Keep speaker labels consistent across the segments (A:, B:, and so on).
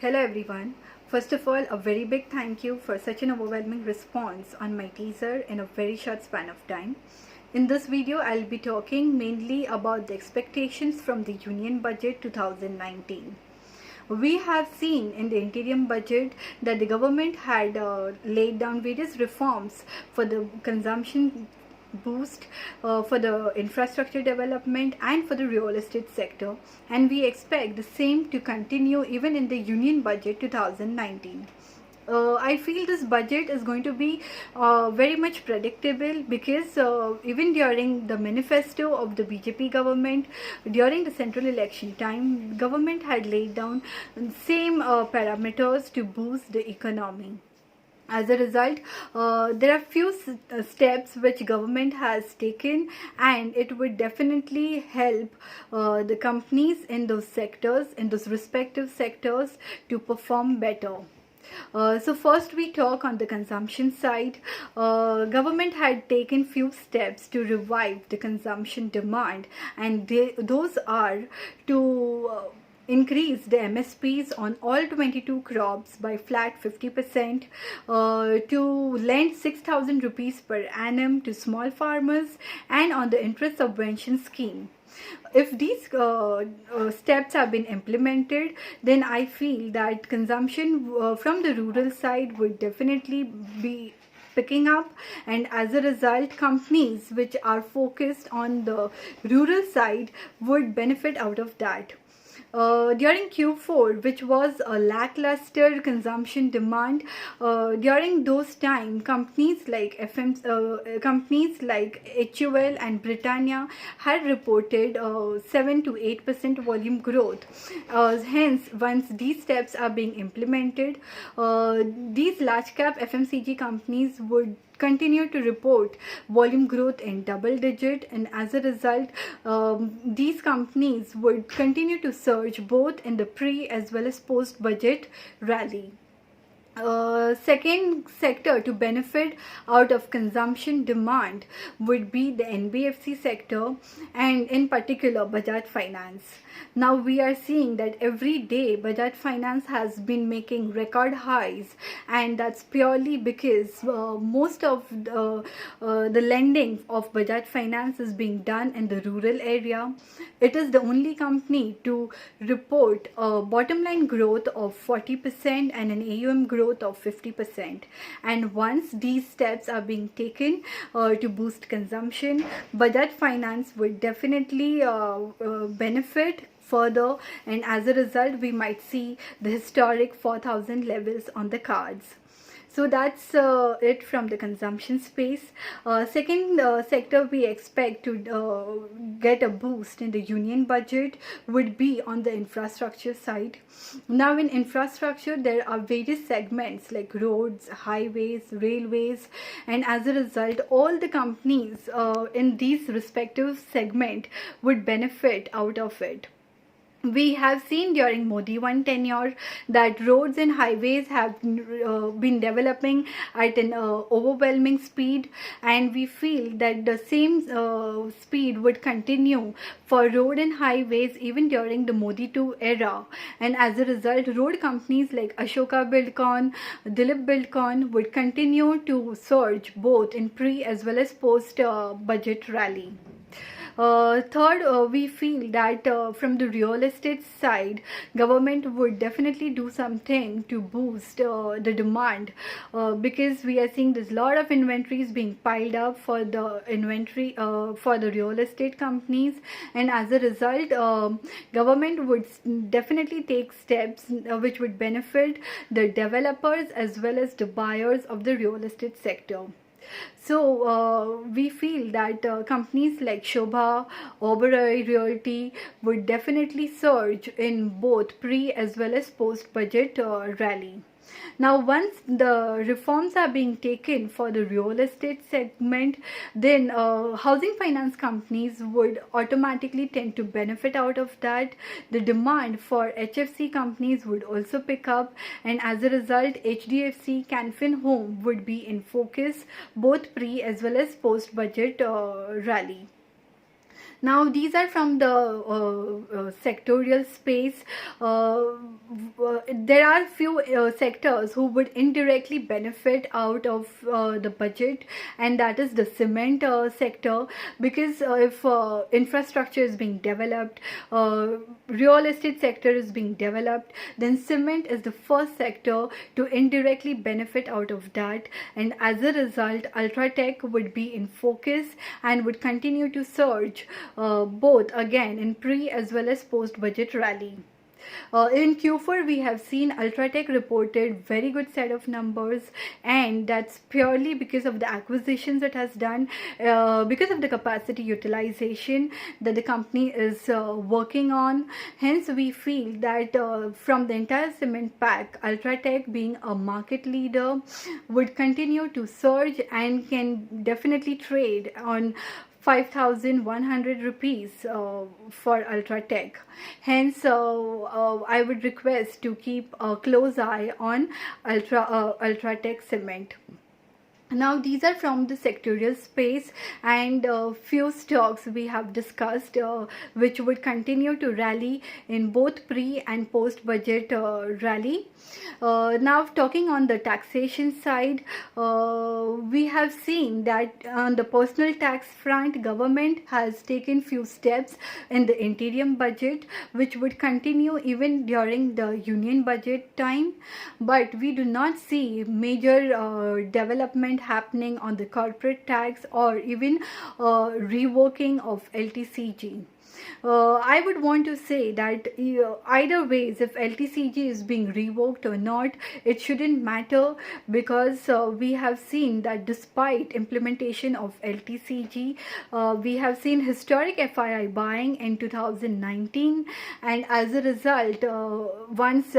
A: Hello everyone. First of all, a very big thank you for such an overwhelming response on my teaser in a very short span of time. In this video, I'll be talking mainly about the expectations from the Union Budget 2019. We have seen in the interim budget that the government had laid down various reforms for the consumption boost, for the infrastructure development and for the real estate sector, and we expect the same to continue even in the Union Budget 2019. I feel this budget is going to be very much predictable because even during the manifesto of the BJP government, during the central election time, government had laid down same parameters to boost the economy. As a result, there are few steps which government has taken, and it would definitely help the companies in those sectors, in those respective sectors, to perform better. So first we talk on the consumption side. Government had taken few steps to revive the consumption demand, and those are to increase the MSPs on all 22 crops by flat 50%, to lend 6,000 rupees per annum to small farmers, and on the interest subvention scheme. If these steps have been implemented, then I feel that consumption from the rural side would definitely be picking up, and as a result, companies which are focused on the rural side would benefit out of that. During Q4, which was a lackluster consumption demand, during those time, companies like HUL and Britannia had reported 7 to 8% volume growth. Hence, once these steps are being implemented, these large cap FMCG companies would continue to report volume growth in double digit, and as a result, these companies would continue to surge both in the pre as well as post budget rally. Second sector to benefit out of consumption demand would be the NBFC sector, and in particular Bajaj Finance. Now we are seeing that every day Bajaj Finance has been making record highs, and that's purely because most of the lending of Bajaj Finance is being done in the rural area. It is the only company to report a bottom line growth of 40% and an AUM growth of 50%. And once these steps are being taken to boost consumption, Bajaj Finance would definitely benefit further, and as a result we might see the historic 4,000 levels on the cards. So that's it from the consumption space. Second sector we expect to get a boost in the union budget would be on the infrastructure side. Now in infrastructure there are various segments like roads, highways, railways, and as a result all the companies in these respective segment would benefit out of it. We have seen during Modi 1 tenure that roads and highways have been developing at an overwhelming speed, and we feel that the same speed would continue for road and highways even during the Modi 2 era, and as a result road companies like Ashoka Buildcon, Dilip Buildcon would continue to surge both in pre as well as post budget rally. Third, we feel that from the real estate side, government would definitely do something to boost the demand, because we are seeing there's a lot of inventories being piled up for the inventory for the real estate companies, and as a result, government would definitely take steps which would benefit the developers as well as the buyers of the real estate sector. So we feel that companies like Shobha, Oberoi Realty would definitely surge in both pre as well as post budget rally. Now once the reforms are being taken for the real estate segment, then housing finance companies would automatically tend to benefit out of that. The demand for HFC companies would also pick up, and as a result HDFC Canfin Home would be in focus both pre as well as post budget rally. Now these are from the sectorial space. there are few sectors who would indirectly benefit out of the budget, and that is the cement sector, because if infrastructure is being developed, real estate sector is being developed, then cement is the first sector to indirectly benefit out of that, and as a result Ultratech would be in focus and would continue to surge both again in pre as well as post budget rally. In Q4, we have seen Ultratech reported very good set of numbers, and that's purely because of the acquisitions it has done, because of the capacity utilization that the company is working on. Hence, we feel that from the entire cement pack, Ultratech being a market leader would continue to surge and can definitely trade on 5,100 rupees for Ultratech. Hence, I would request to keep a close eye on Ultratech cement. Now these are from the sectorial space, and few stocks we have discussed which would continue to rally in both pre and post budget rally. Now talking on the taxation side, we have seen that on the personal tax front, government has taken few steps in the interim budget which would continue even during the union budget time, but we do not see major development happening on the corporate tax or even revoking of LTCG. I would want to say that either ways, if LTCG is being revoked or not, it shouldn't matter, because we have seen that despite implementation of LTCG, we have seen historic FII buying in 2019, and as a result, once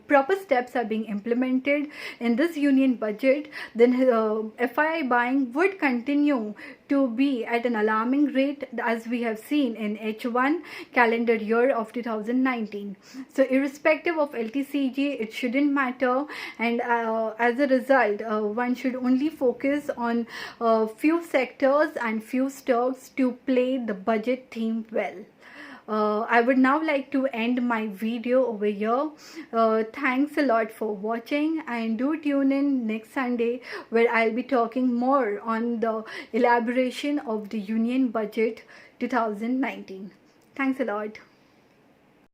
A: proper steps are being implemented in this union budget, then FII buying would continue to be at an alarming rate, as we have seen in H1 calendar year of 2019. So irrespective of LTCG, it shouldn't matter, and as a result, one should only focus on few sectors and few stocks to play the budget theme well. I would now like to end my video over here. Thanks a lot for watching, and do tune in next Sunday where I'll be talking more on the elaboration of the Union Budget 2019. Thanks a lot.